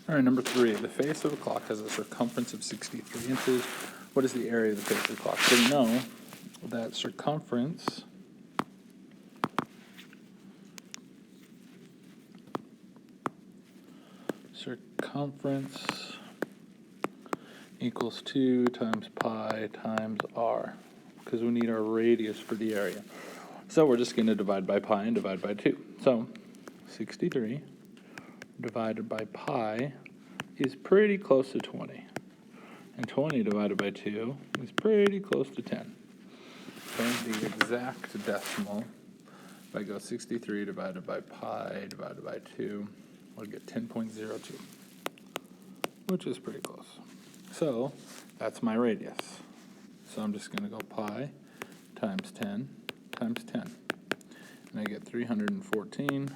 All right, number 3. The face of a clock has a circumference of 63 inches. What is the area of the face of the clock? So we know that circumference equals 2 times pi times r, because we need our radius for the area. So we're just going to divide by pi and divide by 2. So 63 divided by pi is pretty close to 20. And 20 divided by 2 is pretty close to 10. Okay, the exact decimal, if I go 63 divided by pi divided by 2, I'll get 10.02, which is pretty close. So that's my radius. So I'm just going to go pi times 10 times 10. And I get 314.15.